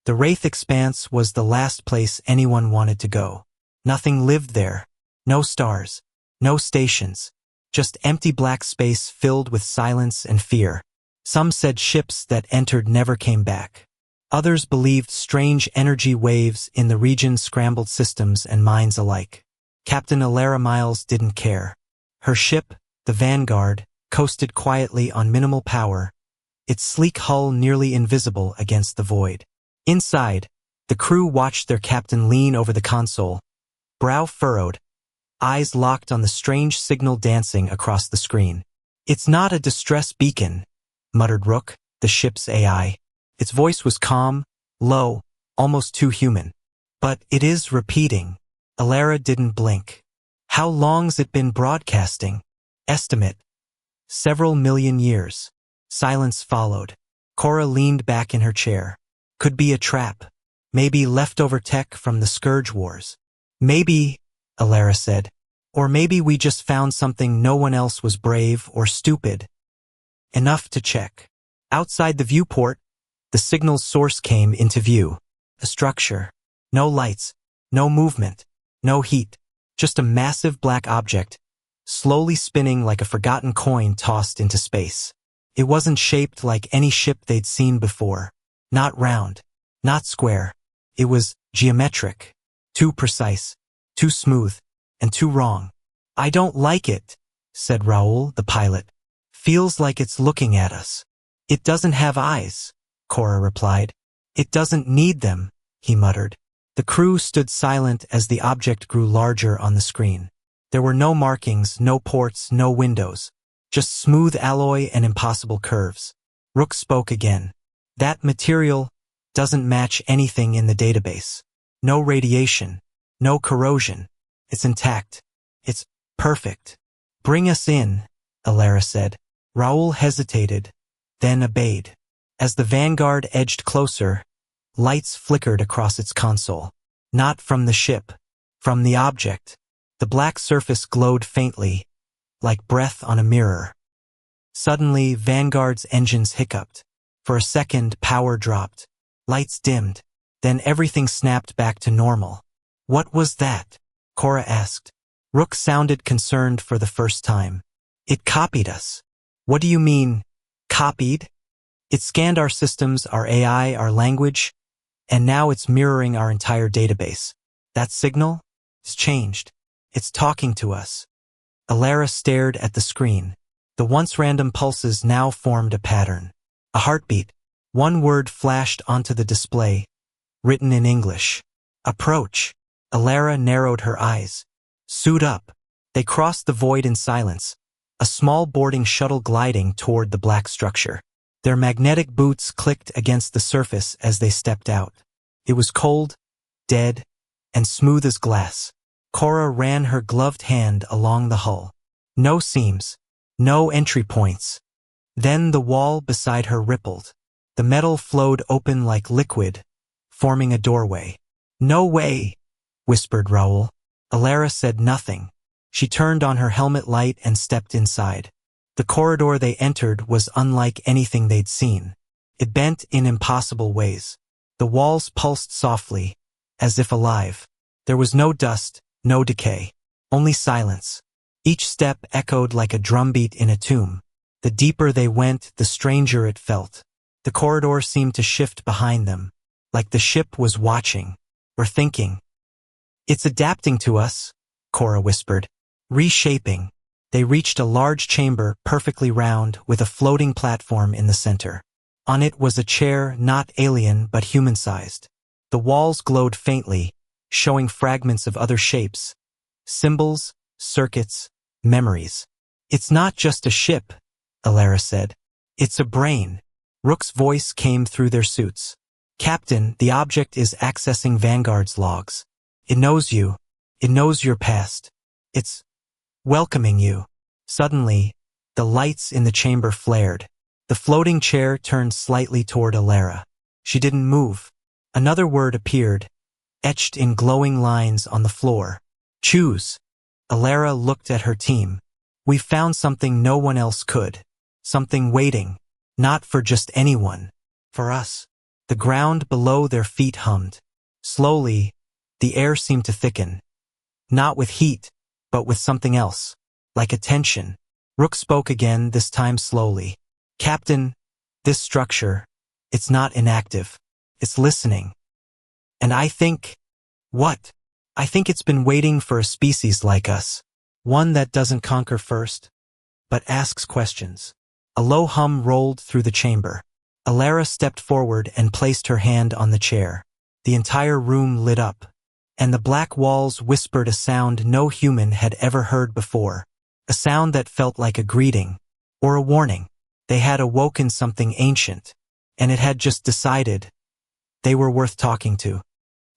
The Wraith Expanse was the last place anyone wanted to go. Nothing lived there. No stars. No stations. Just empty black space filled with silence and fear. Some said ships that entered never came back. Others believed strange energy waves in the region scrambled systems and minds alike. Captain Alara Miles didn't care. Her ship, the Vanguard, coasted quietly on minimal power, its sleek hull nearly invisible against the void. Inside, the crew watched their captain lean over the console, brow furrowed, eyes locked on the strange signal dancing across the screen. "It's not a distress beacon," muttered Rook, the ship's AI. Its voice was calm, low, almost too human. "But it is repeating." Alara didn't blink. "How long's it been broadcasting?" "Estimate. Several million years." Silence followed. Cora leaned back in her chair. "Could be a trap. Maybe leftover tech from the Scourge Wars." "Maybe," Alara said. "Or maybe we just found something no one else was brave or stupid enough to check." Outside the viewport, the signal's source came into view. A structure. No lights. No movement. No heat. Just a massive black object, slowly spinning like a forgotten coin tossed into space. It wasn't shaped like any ship they'd seen before. Not round. Not square. It was geometric. Too precise. Too smooth. And too wrong. "I don't like it," said Raoul, the pilot. "Feels like it's looking at us." "It doesn't have eyes," Cora replied. "It doesn't need them," he muttered. The crew stood silent as the object grew larger on the screen. There were no markings, no ports, no windows. Just smooth alloy and impossible curves. Rook spoke again. "That material doesn't match anything in the database. No radiation. No corrosion. It's intact. It's perfect." "Bring us in," Alara said. Raoul hesitated, then obeyed. As the Vanguard edged closer, lights flickered across its console. Not from the ship, from the object. The black surface glowed faintly, like breath on a mirror. Suddenly, Vanguard's engines hiccuped. For a second, power dropped. Lights dimmed. Then everything snapped back to normal. "What was that?" Cora asked. Rook sounded concerned for the first time. "It copied us." "What do you mean, copied?" "It scanned our systems, our AI, our language, and now it's mirroring our entire database. That signal? It's changed. It's talking to us." Alara stared at the screen. The once random pulses now formed a pattern. A heartbeat. One word flashed onto the display, written in English. "Approach." Alara narrowed her eyes. "Suit up." They crossed the void in silence, a small boarding shuttle gliding toward the black structure. Their magnetic boots clicked against the surface as they stepped out. It was cold, dead, and smooth as glass. Cora ran her gloved hand along the hull. No seams. No entry points. Then the wall beside her rippled. The metal flowed open like liquid, forming a doorway. "No way," whispered Raoul. Alara said nothing. She turned on her helmet light and stepped inside. The corridor they entered was unlike anything they'd seen. It bent in impossible ways. The walls pulsed softly, as if alive. There was no dust, no decay, only silence. Each step echoed like a drumbeat in a tomb. The deeper they went, the stranger it felt. The corridor seemed to shift behind them, like the ship was watching, or thinking. "It's adapting to us," Cora whispered. "Reshaping." They reached a large chamber, perfectly round, with a floating platform in the center. On it was a chair, not alien but human-sized. The walls glowed faintly, showing fragments of other shapes, symbols, circuits, memories. "It's not just a ship," Alara said. "It's a brain." Rook's voice came through their suits. "Captain, the object is accessing Vanguard's logs. It knows you. It knows your past. It's welcoming you." Suddenly, the lights in the chamber flared. The floating chair turned slightly toward Alara. She didn't move. Another word appeared, etched in glowing lines on the floor. "Choose." Alara looked at her team. "We found something no one else could. Something waiting. Not for just anyone. For us." The ground below their feet hummed. Slowly, the air seemed to thicken. Not with heat, but with something else. Like a tension. Rook spoke again, this time slowly. Captain, this structure, it's not inactive. It's listening. And I think… What? I think it's been waiting for a species like us. One that doesn't conquer first, but asks questions. A low hum rolled through the chamber. Alara stepped forward and placed her hand on the chair. The entire room lit up, and the black walls whispered a sound no human had ever heard before. A sound that felt like a greeting, or a warning. They had awoken something ancient, and it had just decided they were worth talking to.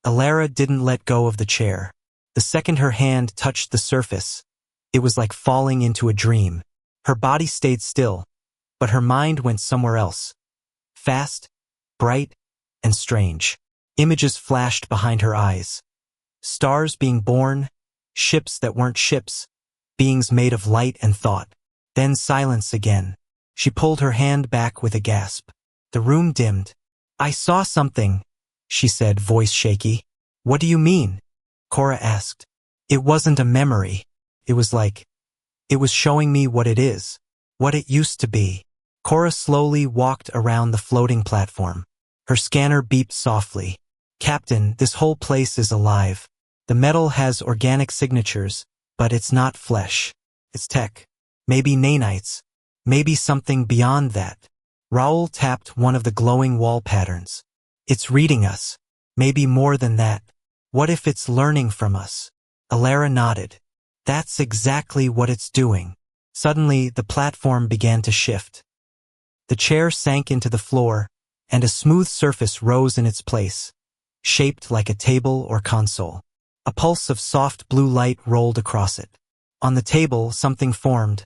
Alara didn't let go of the chair. The second her hand touched the surface, it was like falling into a dream. Her body stayed still, but her mind went somewhere else. Fast, bright, and strange. Images flashed behind her eyes. Stars being born, ships that weren't ships, beings made of light and thought. Then silence again. She pulled her hand back with a gasp. The room dimmed. I saw something, she said, voice shaky. What do you mean? Cora asked. It wasn't a memory. It was showing me what it is, what it used to be. Cora slowly walked around the floating platform. Her scanner beeped softly. Captain, this whole place is alive. The metal has organic signatures, but it's not flesh. It's tech. Maybe nanites. Maybe something beyond that. Raoul tapped one of the glowing wall patterns. It's reading us. Maybe more than that. What if it's learning from us? Alara nodded. That's exactly what it's doing. Suddenly, the platform began to shift. The chair sank into the floor, and a smooth surface rose in its place, shaped like a table or console. A pulse of soft blue light rolled across it. On the table, something formed,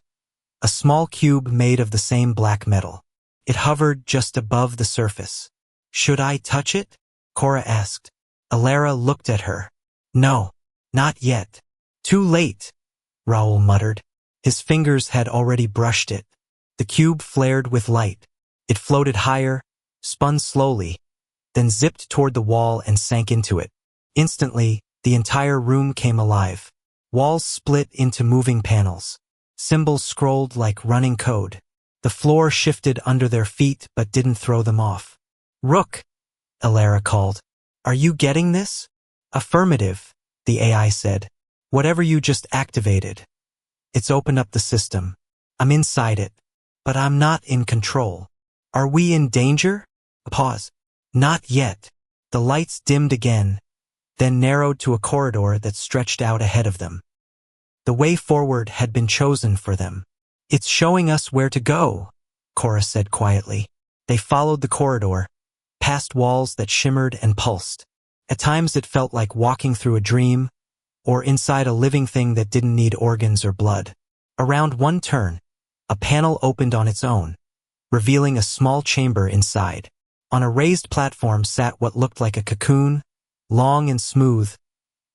a small cube made of the same black metal. It hovered just above the surface. Should I touch it? Cora asked. Alara looked at her. No, not yet. Too late, Raoul muttered. His fingers had already brushed it. The cube flared with light. It floated higher, spun slowly, then zipped toward the wall and sank into it. Instantly, the entire room came alive. Walls split into moving panels. Symbols scrolled like running code. The floor shifted under their feet but didn't throw them off. Rook, Alara called. Are you getting this? Affirmative, the AI said. Whatever you just activated. It's opened up the system. I'm inside it, but I'm not in control. Are we in danger? Pause. Not yet. The lights dimmed again, then narrowed to a corridor that stretched out ahead of them. The way forward had been chosen for them. It's showing us where to go, Cora said quietly. They followed the corridor, past walls that shimmered and pulsed. At times it felt like walking through a dream, or inside a living thing that didn't need organs or blood. Around one turn, a panel opened on its own, revealing a small chamber inside. On a raised platform sat what looked like a cocoon, long and smooth,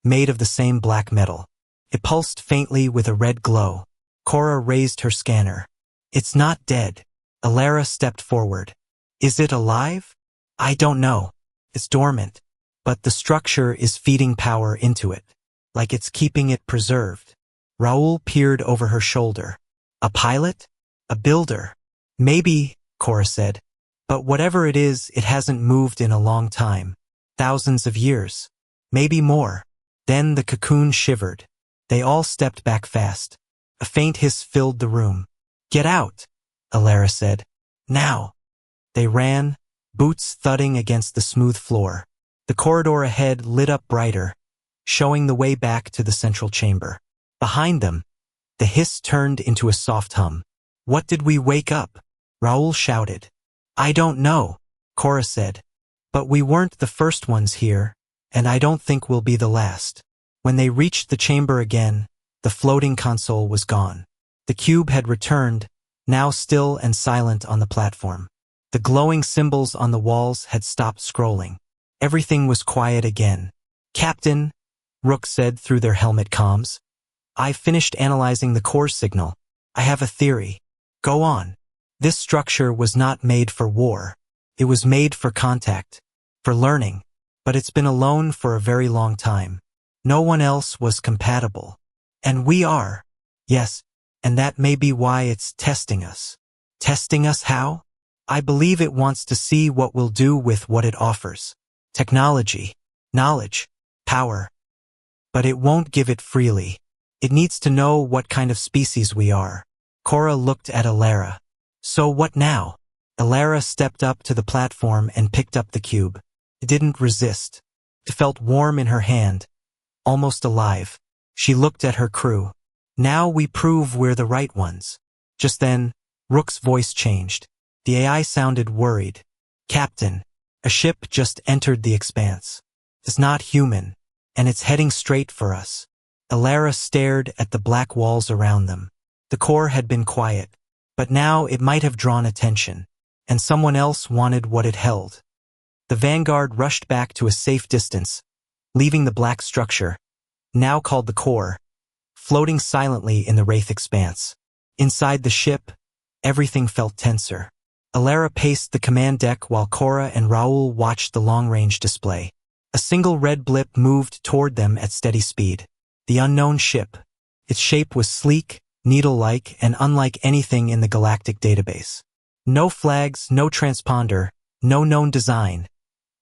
made of the same black metal. It pulsed faintly with a red glow. Cora raised her scanner. It's not dead. Alara stepped forward. Is it alive? I don't know. It's dormant. But the structure is feeding power into it, like it's keeping it preserved. Raoul peered over her shoulder. A pilot? A builder? Maybe, Cora said. But whatever it is, it hasn't moved in a long time. Thousands of years. Maybe more. Then the cocoon shivered. They all stepped back fast. A faint hiss filled the room. Get out, Alara said. Now. They ran, boots thudding against the smooth floor. The corridor ahead lit up brighter, showing the way back to the central chamber. Behind them, the hiss turned into a soft hum. What did we wake up? Raoul shouted. I don't know, Cora said. But we weren't the first ones here, and I don't think we'll be the last. When they reached the chamber again, the floating console was gone. The cube had returned, now still and silent on the platform. The glowing symbols on the walls had stopped scrolling. Everything was quiet again. Captain, Rook said through their helmet comms. I've finished analyzing the core signal. I have a theory. Go on. This structure was not made for war. It was made for contact. for learning, but it's been alone for a very long time. No one else was compatible. And we are. Yes, and that may be why it's testing us. Testing us how? I believe it wants to see what we'll do with what it offers. Technology, knowledge, power. But it won't give it freely. It needs to know what kind of species we are. Cora looked at Alara. So what now? Alara stepped up to the platform and picked up the cube. It didn't resist. It felt warm in her hand, almost alive. She looked at her crew. Now we prove we're the right ones. Just then, Rook's voice changed. The AI sounded worried. Captain, a ship just entered the expanse. It's not human, and it's heading straight for us. Alara stared at the black walls around them. The core had been quiet, but now it might have drawn attention, and someone else wanted what it held. The Vanguard rushed back to a safe distance, leaving the black structure, now called the core, floating silently in the wraith expanse. Inside the ship, everything felt tenser. Alara paced the command deck while Cora and Raoul watched the long-range display. A single red blip moved toward them at steady speed. The unknown ship. Its shape was sleek, needle-like, and unlike anything in the galactic database. No flags, no transponder, no known design,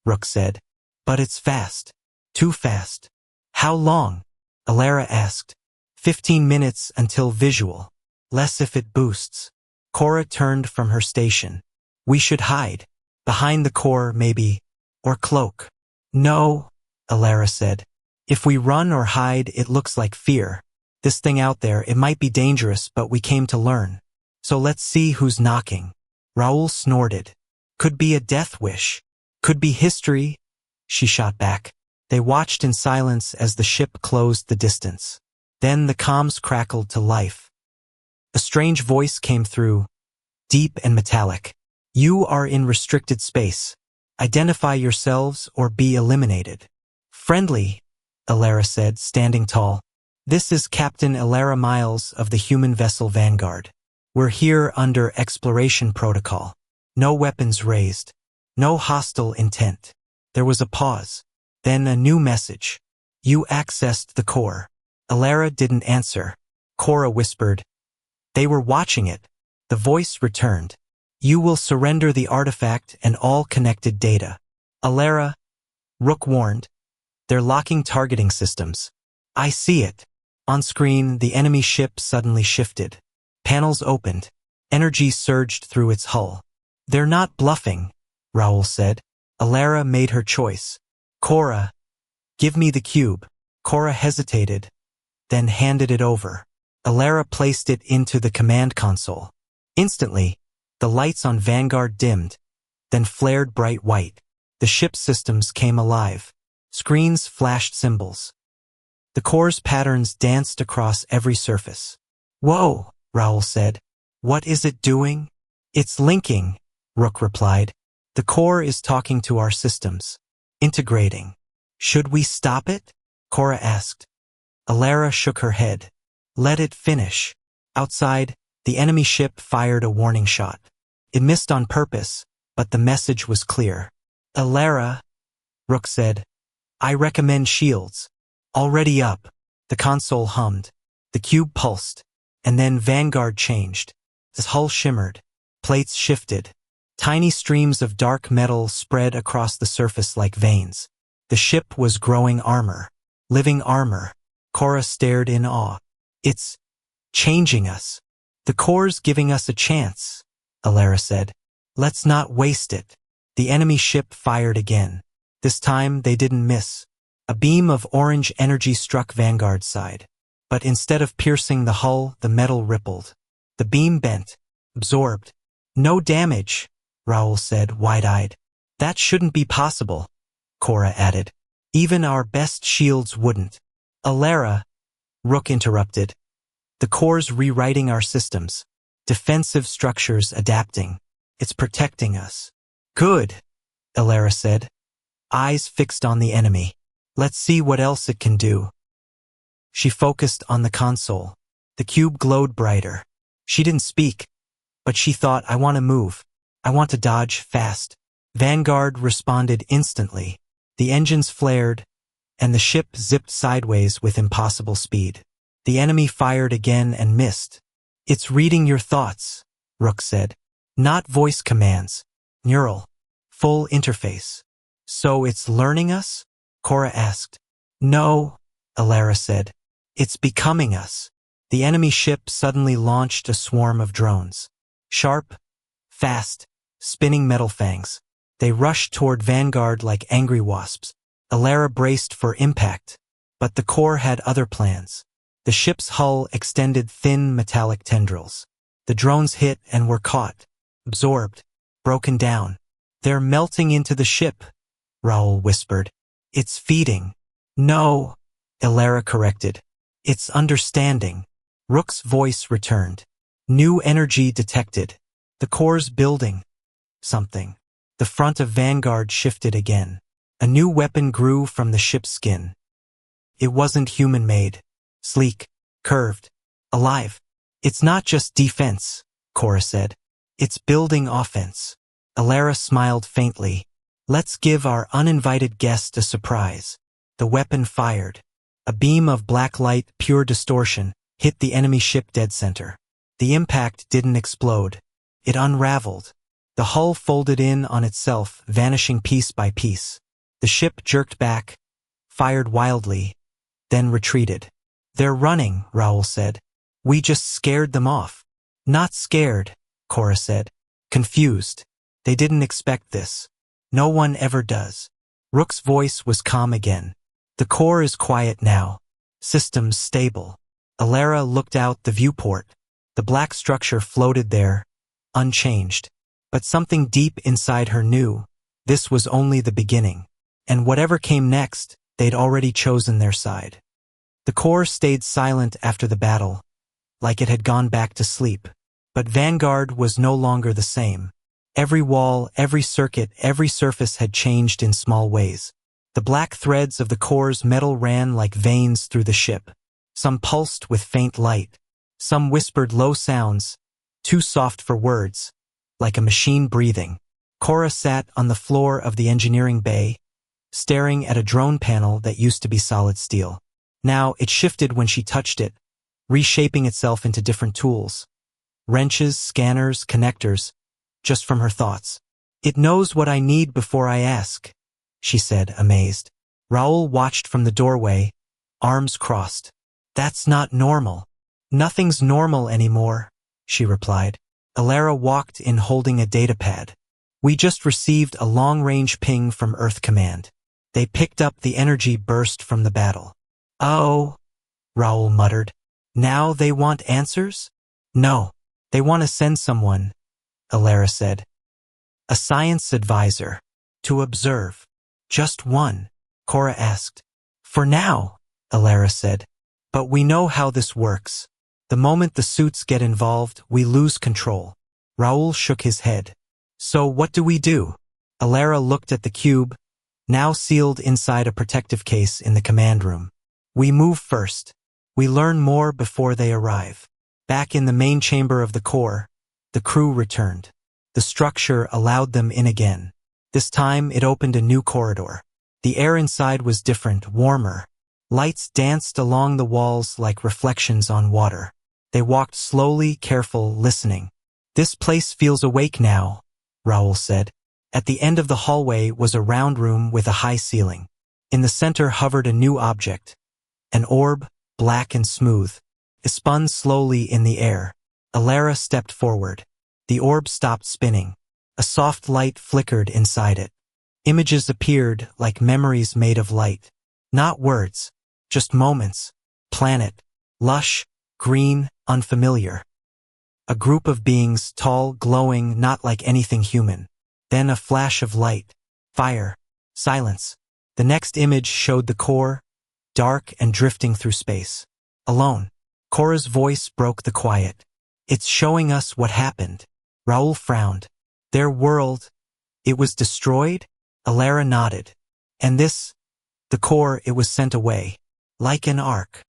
Rook said. But it's fast. Too fast. How long? Alara asked. 15 minutes until visual. Less if it boosts. Cora turned from her station. We should hide. Behind the core, maybe. Or cloak. No, Alara said. If we run or hide, it looks like fear. This thing out there, it might be dangerous, but we came to learn. So let's see who's knocking. Raoul snorted. Could be a death wish. Could be history, she shot back. They watched in silence as the ship closed the distance. Then the comms crackled to life. A strange voice came through, deep and metallic. You are in restricted space. Identify yourselves or be eliminated. Friendly, Alara said, standing tall. This is Captain Alara Miles of the human vessel Vanguard. We're here under exploration protocol. No weapons raised. No hostile intent. There was a pause. Then a new message. You accessed the core. Alara didn't answer. Cora whispered. They were watching it. The voice returned. You will surrender the artifact and all connected data. Alara, Rook warned. They're locking targeting systems. I see it. On screen, the enemy ship suddenly shifted. Panels opened. Energy surged through its hull. They're not bluffing, Raoul said. Alara made her choice. Cora, give me the cube. Cora hesitated, then handed it over. Alara placed it into the command console. Instantly, the lights on Vanguard dimmed, then flared bright white. The ship's systems came alive. Screens flashed symbols. The core's patterns danced across every surface. Whoa, Raoul said. What is it doing? It's linking, Rook replied. The core is talking to our systems. Integrating. Should we stop it? Cora asked. Alara shook her head. Let it finish. Outside, the enemy ship fired a warning shot. It missed on purpose, but the message was clear. Alara, Rook said. I recommend shields. Already up. The console hummed. The cube pulsed. And then Vanguard changed. Its hull shimmered. Plates shifted. Tiny streams of dark metal spread across the surface like veins. The ship was growing armor. Living armor. Cora stared in awe. It's changing us. The core's giving us a chance, Alara said. Let's not waste it. The enemy ship fired again. This time they didn't miss. A beam of orange energy struck Vanguard's side. But instead of piercing the hull, the metal rippled. The beam bent, absorbed. No damage, Raoul said, wide-eyed. That shouldn't be possible, Cora added. Even our best shields wouldn't. Alara, Rook interrupted. The core's rewriting our systems. Defensive structures adapting. It's protecting us. Good, Alara said. Eyes fixed on the enemy. Let's see what else it can do. She focused on the console. The cube glowed brighter. She didn't speak, but she thought, I want to move. I want to dodge fast. Vanguard responded instantly. The engines flared, and the ship zipped sideways with impossible speed. The enemy fired again and missed. "It's reading your thoughts," Rook said. "Not voice commands. Neural. Full interface." "So it's learning us?" Cora asked. "No," Alara said. "It's becoming us." The enemy ship suddenly launched a swarm of drones. Sharp, fast, spinning metal fangs. They rushed toward Vanguard like angry wasps. Alara braced for impact, but the core had other plans. The ship's hull extended thin metallic tendrils. The drones hit and were caught, absorbed, broken down. "They're melting into the ship," Raoul whispered. "It's feeding." "No," Alara corrected. "It's understanding." Rook's voice returned. "New energy detected. The core's building something." The front of Vanguard shifted again. A new weapon grew from the ship's skin. It wasn't human-made. Sleek, curved, alive. "It's not just defense," Cora said. "It's building offense." Alara smiled faintly. "Let's give our uninvited guest a surprise." The weapon fired. A beam of black light, pure distortion, hit the enemy ship dead center. The impact didn't explode. It unraveled. The hull folded in on itself, vanishing piece by piece. The ship jerked back, fired wildly, then retreated. "They're running," Raoul said. "We just scared them off." "Not scared," Cora said. "Confused. They didn't expect this. No one ever does." Rook's voice was calm again. "The core is quiet now. Systems stable." Alara looked out the viewport. The black structure floated there, unchanged. But something deep inside her knew this was only the beginning. And whatever came next, they'd already chosen their side. The core stayed silent after the battle, like it had gone back to sleep. But Vanguard was no longer the same. Every wall, every circuit, every surface had changed in small ways. The black threads of the core's metal ran like veins through the ship. Some pulsed with faint light. Some whispered low sounds, too soft for words, like a machine breathing. Cora sat on the floor of the engineering bay, staring at a drone panel that used to be solid steel. Now it shifted when she touched it, reshaping itself into different tools. Wrenches, scanners, connectors, just from her thoughts. "It knows what I need before I ask," she said, amazed. Raoul watched from the doorway, arms crossed. "That's not normal." "Nothing's normal anymore," she replied. Alara walked in holding a datapad. "We just received a long-range ping from Earth Command. They picked up the energy burst from the battle." "Oh," Raoul muttered. "Now they want answers?" "No, they want to send someone," Alara said. "A science advisor. To observe." "Just one?" Cora asked. "For now," Alara said. "But we know how this works. The moment the suits get involved, we lose control." Raoul shook his head. "So what do we do?" Alara looked at the cube, now sealed inside a protective case in the command room. "We move first. We learn more before they arrive." Back in the main chamber of the core, the crew returned. The structure allowed them in again. This time it opened a new corridor. The air inside was different, warmer. Lights danced along the walls like reflections on water. They walked slowly, careful, listening. "This place feels awake now," Raoul said. At the end of the hallway was a round room with a high ceiling. In the center hovered a new object. An orb, black and smooth. It spun slowly in the air. Alara stepped forward. The orb stopped spinning. A soft light flickered inside it. Images appeared like memories made of light. Not words, just moments. Planet, lush, green, unfamiliar. A group of beings, tall, glowing, not like anything human. Then a flash of light, fire, silence. The next image showed the core, dark and drifting through space. Alone. Cora's voice broke the quiet. "It's showing us what happened." Raoul frowned. "Their world, it was destroyed?" Alara nodded. "And this, the core, it was sent away. Like an arc."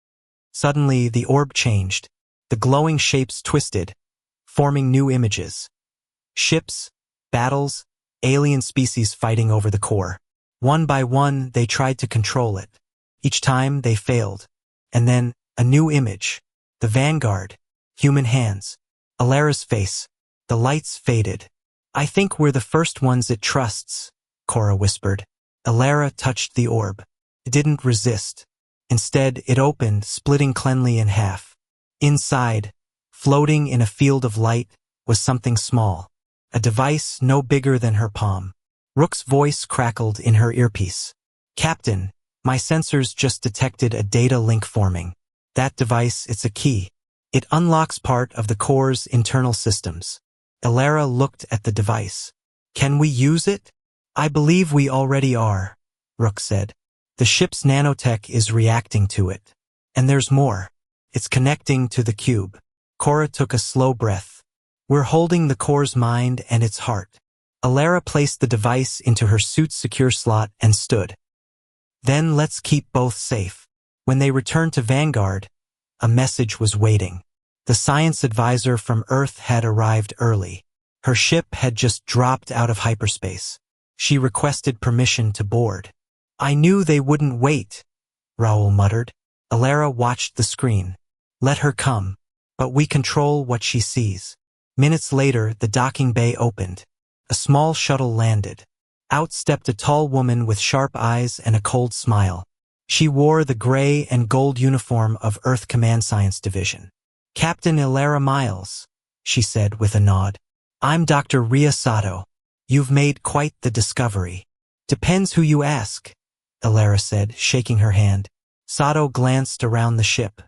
Suddenly the orb changed. The glowing shapes twisted, forming new images. Ships, battles, alien species fighting over the core. One by one, they tried to control it. Each time, they failed. And then, a new image. The Vanguard. Human hands. Alara's face. The lights faded. I think we're the first ones it trusts, Cora whispered. Alara touched the orb. It didn't resist. Instead, it opened, splitting cleanly in half. Inside, floating in a field of light, was something small. A device no bigger than her palm. Rook's voice crackled in her earpiece. Captain, my sensors just detected a data link forming. That device, it's a key. It unlocks part of the core's internal systems. Alara looked at the device. Can we use it? I believe we already are, Rook said. The ship's nanotech is reacting to it. And there's more. It's connecting to the cube. Cora took a slow breath. We're holding the core's mind and its heart. Alara placed the device into her suit's secure slot and stood. Then let's keep both safe. When they returned to Vanguard, a message was waiting. The science advisor from Earth had arrived early. Her ship had just dropped out of hyperspace. She requested permission to board. I knew they wouldn't wait, Raoul muttered. Alara watched the screen. Let her come, but we control what she sees. Minutes later, the docking bay opened. A small shuttle landed. Out stepped a tall woman with sharp eyes and a cold smile. She wore the gray and gold uniform of Earth Command Science Division. Captain Alara Miles, she said with a nod. I'm Dr. Ria Sato. You've made quite the discovery. Depends who you ask, Alara said, shaking her hand. Sato glanced around the ship.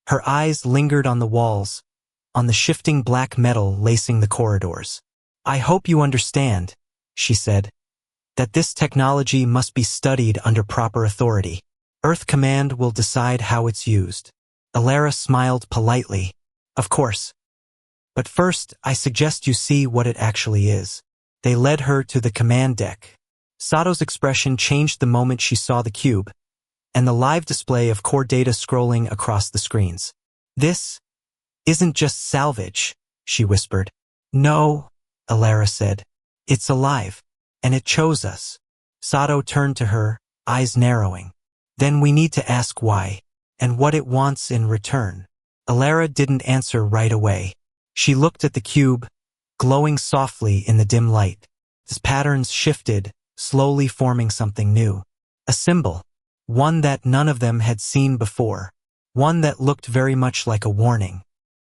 Her eyes lingered on the walls, on the shifting black metal lacing the corridors. I hope you understand, she said, that this technology must be studied under proper authority. Earth Command will decide how it's used. Alara smiled politely. Of course. But first, I suggest you see what it actually is. They led her to the command deck. Sato's expression changed the moment she saw the cube, and the live display of core data scrolling across the screens. This isn't just salvage, she whispered. No, Alara said. It's alive, and it chose us. Sato turned to her, eyes narrowing. Then we need to ask why, and what it wants in return. Alara didn't answer right away. She looked at the cube, glowing softly in the dim light. Its patterns shifted, slowly forming something new. A symbol, one that none of them had seen before, one that looked very much like a warning.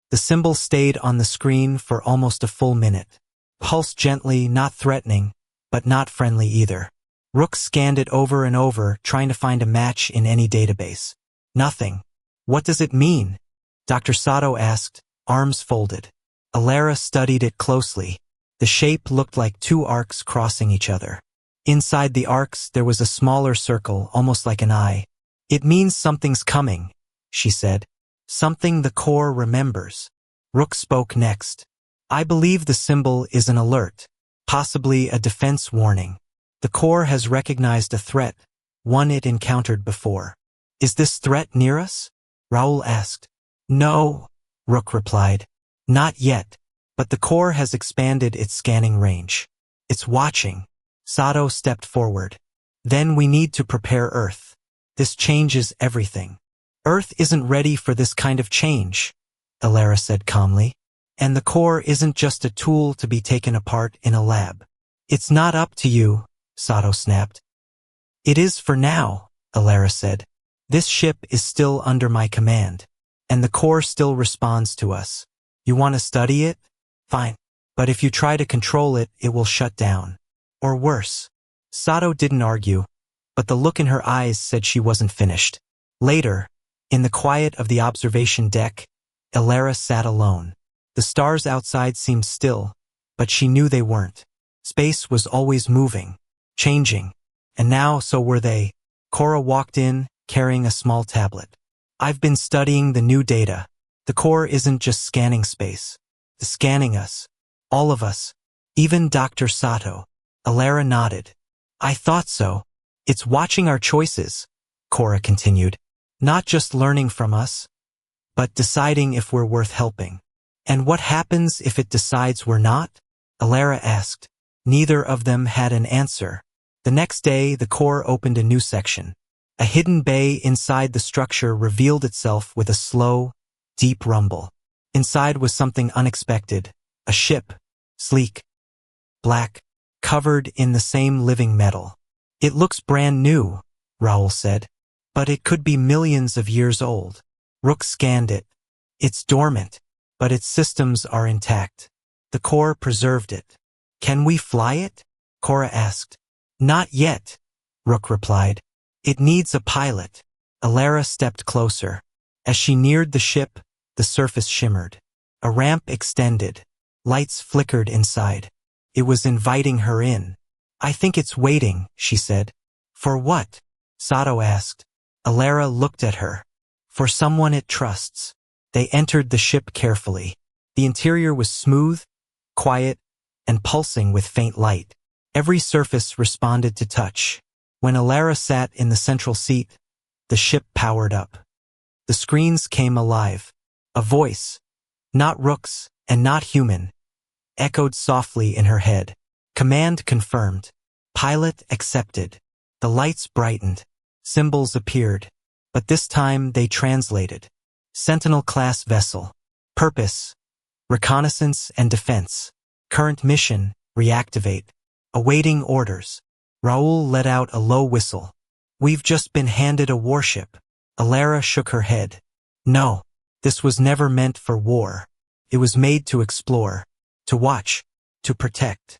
The symbol stayed on the screen for almost a full minute. Pulsed gently, not threatening, but not friendly either. Rook scanned it over and over, trying to find a match in any database. Nothing. What does it mean? Dr. Sato asked, arms folded. Alara studied it closely. The shape looked like two arcs crossing each other. Inside the arcs, there was a smaller circle, almost like an eye. It means something's coming, she said. Something the core remembers. Rook spoke next. I believe the symbol is an alert, possibly a defense warning. The core has recognized a threat, one it encountered before. Is this threat near us? Raoul asked. No, Rook replied. Not yet, but the core has expanded its scanning range. It's watching. Sato stepped forward. Then we need to prepare Earth. This changes everything. Earth isn't ready for this kind of change, Alara said calmly. And the core isn't just a tool to be taken apart in a lab. It's not up to you, Sato snapped. It is for now, Alara said. This ship is still under my command, and the core still responds to us. You want to study it? Fine. But if you try to control it, it will shut down. Or worse. Sato didn't argue, but the look in her eyes said she wasn't finished. Later, in the quiet of the observation deck, Alara sat alone. The stars outside seemed still, but she knew they weren't. Space was always moving, changing, and now so were they. Cora walked in, carrying a small tablet. I've been studying the new data. The core isn't just scanning space. It's scanning us. All of us. Even Dr. Sato. Alara nodded. I thought so. It's watching our choices, Cora continued. Not just learning from us, but deciding if we're worth helping. And what happens if it decides we're not? Alara asked. Neither of them had an answer. The next day, the core opened a new section. A hidden bay inside the structure revealed itself with a slow, deep rumble. Inside was something unexpected, a ship, sleek, black, covered in the same living metal. It looks brand new, Raoul said, but it could be millions of years old. Rook scanned it. It's dormant, but its systems are intact. The core preserved it. Can we fly it? Cora asked. Not yet, Rook replied. It needs a pilot. Alara stepped closer. As she neared the ship, the surface shimmered. A ramp extended. Lights flickered inside. It was inviting her in. I think it's waiting, she said. For what? Sato asked. Alara looked at her. For someone it trusts. They entered the ship carefully. The interior was smooth, quiet, and pulsing with faint light. Every surface responded to touch. When Alara sat in the central seat, the ship powered up. The screens came alive. A voice, not Rook's and not human, echoed softly in her head. Command confirmed. Pilot accepted. The lights brightened. Symbols appeared. But this time they translated. Sentinel-class vessel. Purpose, reconnaissance and defense. Current mission, reactivate. Awaiting orders. Raoul let out a low whistle. We've just been handed a warship. Alara shook her head. No, this was never meant for war. It was made to explore, to watch, to protect.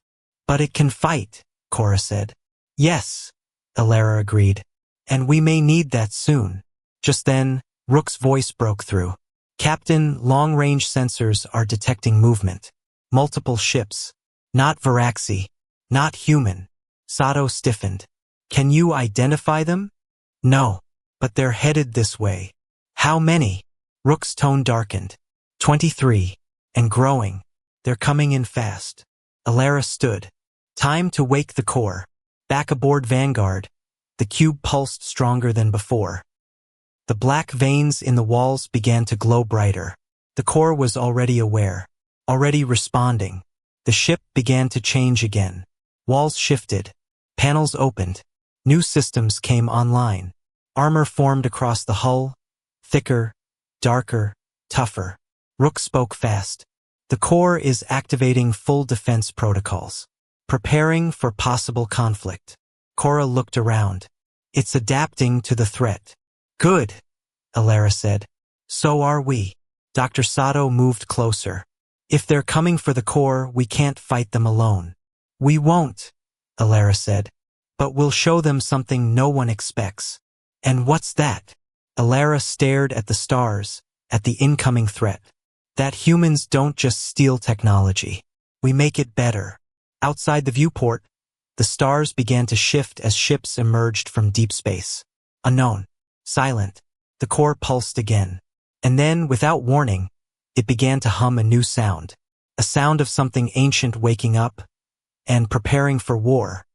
But it can fight, Cora said. Yes, Alara agreed. And we may need that soon. Just then, Rook's voice broke through. Captain, long-range sensors are detecting movement. Multiple ships. Not Varaxi. Not human. Sato stiffened. Can you identify them? No, but they're headed this way. How many? Rook's tone darkened. 23. And growing. They're coming in fast. Alara stood. Time to wake the core. Back aboard Vanguard. The cube pulsed stronger than before. The black veins in the walls began to glow brighter. The core was already aware. Already responding. The ship began to change again. Walls shifted. Panels opened. New systems came online. Armor formed across the hull. Thicker, darker, tougher. Rook spoke fast. The core is activating full defense protocols. Preparing for possible conflict. Cora looked around. It's adapting to the threat. Good, Alara said. So are we. Dr. Sato moved closer. If they're coming for the core, we can't fight them alone. We won't, Alara said. But we'll show them something no one expects. And what's that? Alara stared at the stars, at the incoming threat. That humans don't just steal technology. We make it better. Outside the viewport, the stars began to shift as ships emerged from deep space. Unknown. Silent. The core pulsed again. And then, without warning, it began to hum a new sound. A sound of something ancient waking up and preparing for war.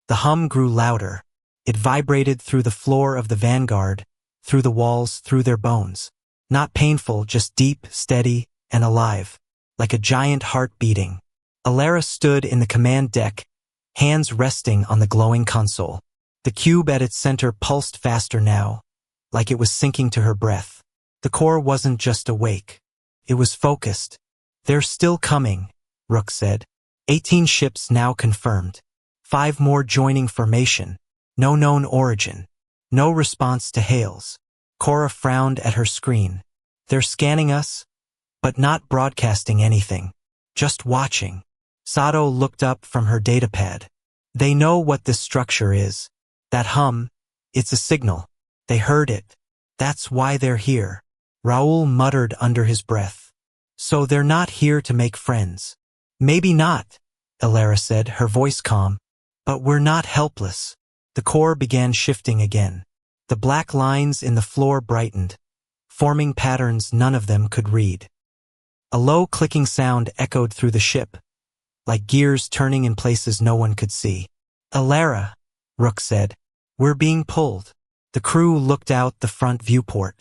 The hum grew louder. It vibrated through the floor of the Vanguard, through the walls, through their bones. Not painful, just deep, steady, and alive. Like a giant heart beating. Alara stood in the command deck, hands resting on the glowing console. The cube at its center pulsed faster now, like it was sinking to her breath. The core wasn't just awake. It was focused. They're still coming, Rook said. 18 ships now confirmed. 5 more joining formation. No known origin. No response to hails. Cora frowned at her screen. They're scanning us, but not broadcasting anything. Just watching. Sato looked up from her datapad. They know what this structure is. That hum, it's a signal. They heard it. That's why they're here. Raoul muttered under his breath. So they're not here to make friends. Maybe not, Alara said, her voice calm. But we're not helpless. The core began shifting again. The black lines in the floor brightened, forming patterns none of them could read. A low clicking sound echoed through the ship, like gears turning in places no one could see. Alara, Rook said. We're being pulled. The crew looked out the front viewport.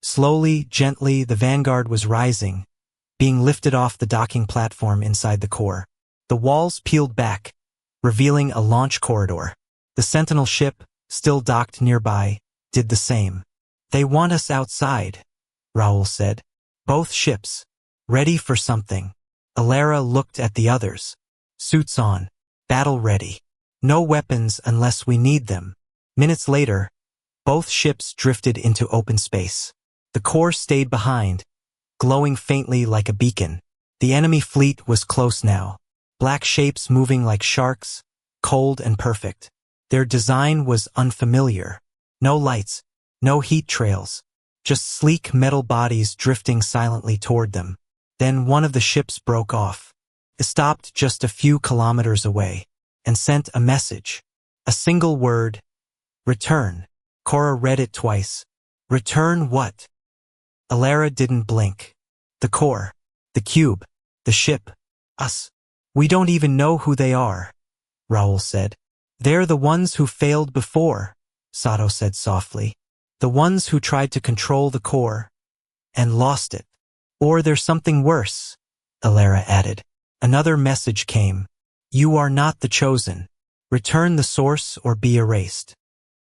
Slowly, gently, the Vanguard was rising, being lifted off the docking platform inside the core. The walls peeled back, revealing a launch corridor. The Sentinel ship, still docked nearby, did the same. They want us outside, Raoul said. Both ships, ready for something. Alara looked at the others. Suits on, battle ready. No weapons unless we need them. Minutes later, both ships drifted into open space. The core stayed behind, glowing faintly like a beacon. The enemy fleet was close now. Black shapes moving like sharks, cold and perfect. Their design was unfamiliar. No lights, no heat trails, just sleek metal bodies drifting silently toward them. Then one of the ships broke off. It stopped just a few kilometers away and sent a message. A single word, return. Cora read it twice. Return what? Alara didn't blink. The core, the cube, the ship, us. We don't even know who they are, Raoul said. They're the ones who failed before, Sato said softly. The ones who tried to control the core and lost it. Or there's something worse, Alara added. Another message came. You are not the chosen. Return the source or be erased.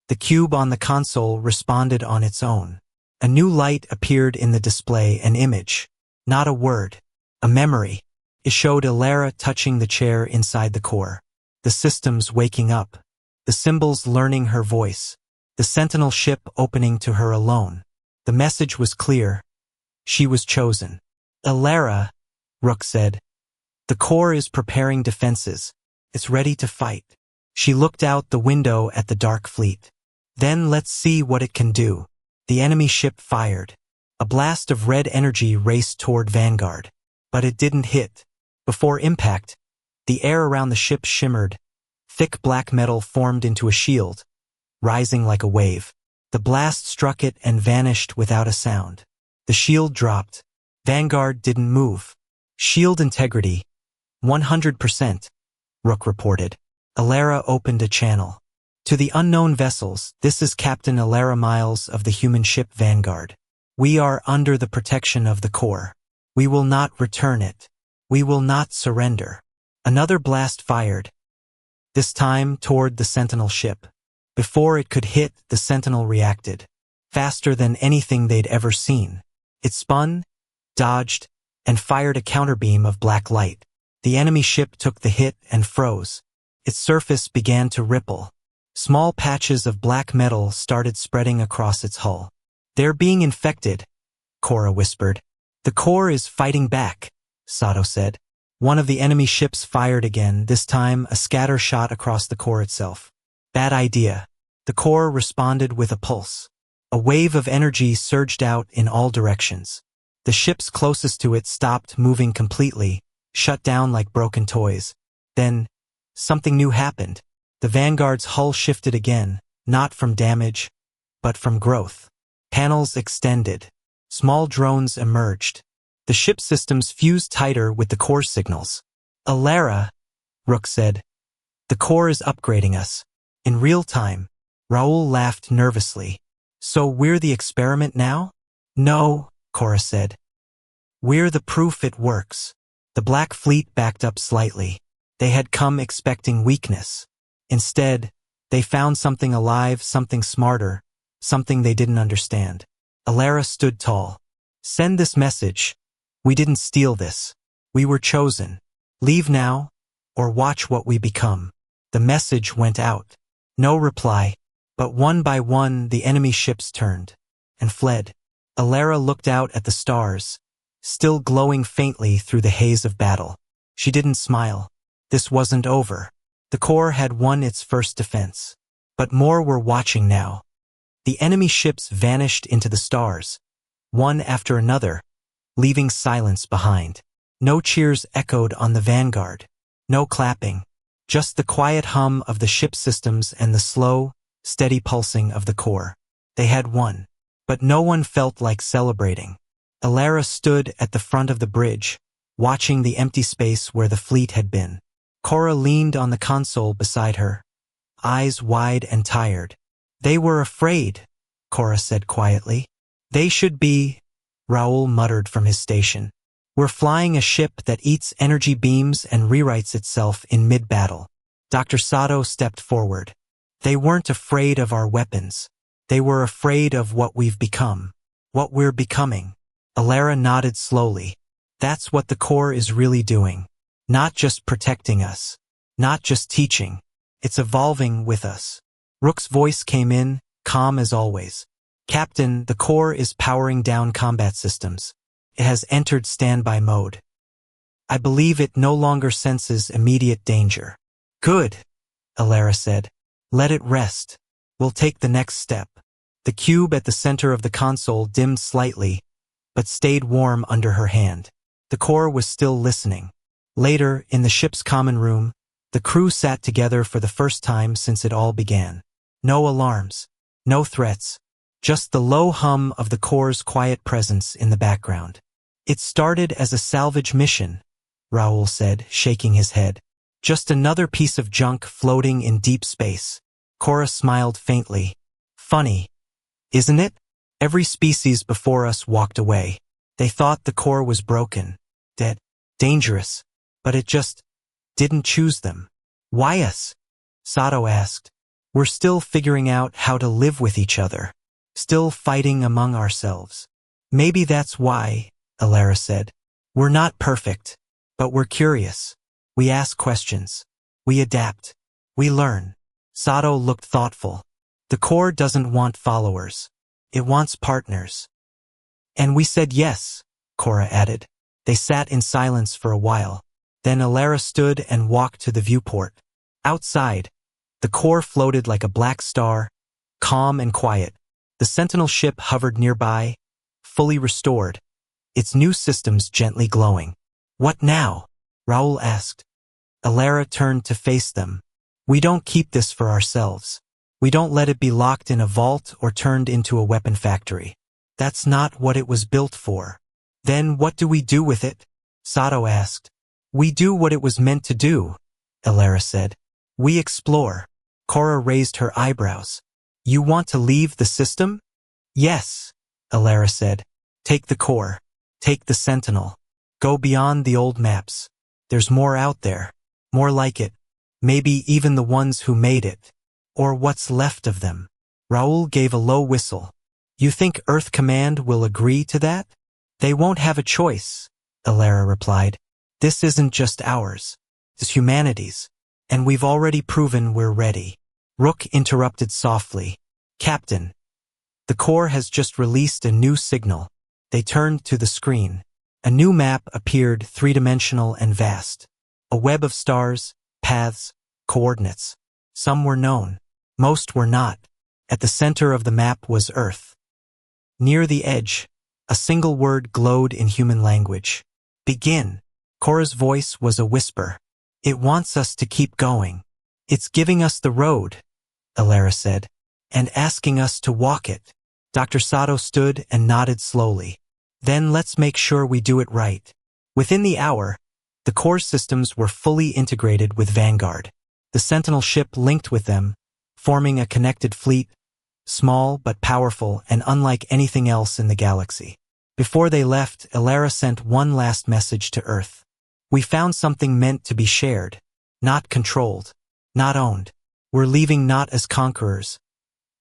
The cube on the console responded on its own. A new light appeared in the display, an image. Not a word. A memory. It showed Alara touching the chair inside the core. The systems waking up. The symbols learning her voice. The Sentinel ship opening to her alone. The message was clear. She was chosen. Alara, Rook said. The core is preparing defenses. It's ready to fight. She looked out the window at the dark fleet. Then let's see what it can do. The enemy ship fired. A blast of red energy raced toward Vanguard. But it didn't hit. Before impact, the air around the ship shimmered. Thick black metal formed into a shield, rising like a wave. The blast struck it and vanished without a sound. The shield dropped. Vanguard didn't move. Shield integrity, 100%, Rook reported. Alara opened a channel. To the unknown vessels, this is Captain Alara Miles of the human ship Vanguard. We are under the protection of the core. We will not return it. We will not surrender. Another blast fired, this time toward the Sentinel ship. Before it could hit, the Sentinel reacted, faster than anything they'd ever seen. It spun, dodged, and fired a counterbeam of black light. The enemy ship took the hit and froze. Its surface began to ripple. Small patches of black metal started spreading across its hull. They're being infected, Cora whispered. The core is fighting back, Sato said. One of the enemy ships fired again, this time a scatter shot across the core itself. Bad idea. The core responded with a pulse. A wave of energy surged out in all directions. The ships closest to it stopped moving completely, shut down like broken toys. Then, something new happened. The Vanguard's hull shifted again, not from damage, but from growth. Panels extended. Small drones emerged. The ship systems fused tighter with the core signals. Alara, Rook said. The core is upgrading us. In real time. Raoul laughed nervously. So we're the experiment now? No, Cora said. We're the proof it works. The Black Fleet backed up slightly. They had come expecting weakness. Instead, they found something alive, something smarter, something they didn't understand. Alara stood tall. Send this message. We didn't steal this. We were chosen. Leave now, or watch what we become. The message went out. No reply. But one by one the enemy ships turned and fled. Alara looked out at the stars, still glowing faintly through the haze of battle. She didn't smile. This wasn't over. The core had won its first defense. But more were watching now. The enemy ships vanished into the stars, one after another, leaving silence behind. No cheers echoed on the Vanguard. No clapping. Just the quiet hum of the ship systems and the slow, steady pulsing of the core. They had won. But no one felt like celebrating. Alara stood at the front of the bridge, watching the empty space where the fleet had been. Cora leaned on the console beside her, eyes wide and tired. They were afraid, Cora said quietly. They should be, Raoul muttered from his station. We're flying a ship that eats energy beams and rewrites itself in mid-battle. Dr. Sato stepped forward. They weren't afraid of our weapons. They were afraid of what we've become. What we're becoming. Alara nodded slowly. That's what the core is really doing. Not just protecting us. Not just teaching. It's evolving with us. Rook's voice came in, calm as always. Captain, the core is powering down combat systems. It has entered standby mode. I believe it no longer senses immediate danger. Good, Alara said. Let it rest. We'll take the next step. The cube at the center of the console dimmed slightly, but stayed warm under her hand. The core was still listening. Later, in the ship's common room, the crew sat together for the first time since it all began. No alarms. No threats. Just the low hum of the core's quiet presence in the background. It started as a salvage mission, Raoul said, shaking his head. Just another piece of junk floating in deep space. Cora smiled faintly. Funny, isn't it? Every species before us walked away. They thought the core was broken, dead, dangerous, but it just didn't choose them. Why us? Sato asked. We're still figuring out how to live with each other. Still fighting among ourselves. Maybe that's why, Alara said. We're not perfect, but we're curious. We ask questions. We adapt. We learn. Sato looked thoughtful. The core doesn't want followers. It wants partners. And we said yes, Cora added. They sat in silence for a while. Then Alara stood and walked to the viewport. Outside, the core floated like a black star, calm and quiet. The Sentinel ship hovered nearby, fully restored, its new systems gently glowing. What now? Raoul asked. Alara turned to face them. We don't keep this for ourselves. We don't let it be locked in a vault or turned into a weapon factory. That's not what it was built for. Then what do we do with it? Sato asked. We do what it was meant to do, Alara said. We explore. Cora raised her eyebrows. You want to leave the system? Yes, Alara said. Take the core. Take the Sentinel. Go beyond the old maps. There's more out there. More like it. Maybe even the ones who made it. Or what's left of them. Raoul gave a low whistle. You think Earth Command will agree to that? They won't have a choice, Alara replied. This isn't just ours. It's humanity's. And we've already proven we're ready. Rook interrupted softly. Captain, the core has just released a new signal. They turned to the screen. A new map appeared, three-dimensional and vast. A web of stars, paths, coordinates. Some were known. Most were not. At the center of the map was Earth. Near the edge, a single word glowed in human language. Begin. Cora's voice was a whisper. It wants us to keep going. It's giving us the road, Alara said, and asking us to walk it. Dr. Sato stood and nodded slowly. Then let's make sure we do it right. Within the hour, the core systems were fully integrated with Vanguard. The Sentinel ship linked with them, forming a connected fleet, small but powerful and unlike anything else in the galaxy. Before they left, Alara sent one last message to Earth. We found something meant to be shared, not controlled, not owned. We're leaving not as conquerors,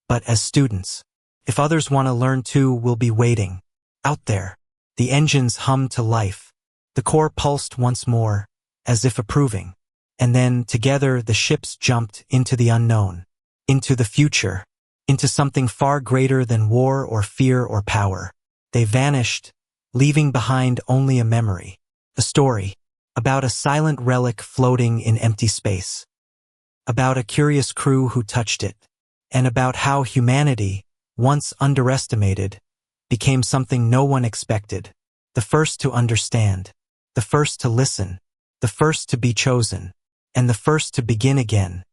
but as students. If others want to learn too, we'll be waiting. Out there, the engines hummed to life. The core pulsed once more, as if approving. And then, together, the ships jumped into the unknown, into the future, into something far greater than war or fear or power. They vanished, leaving behind only a memory, a story, about a silent relic floating in empty space, about a curious crew who touched it, and about how humanity, once underestimated, became something no one expected, the first to understand, the first to listen, the first to be chosen, and the first to begin again.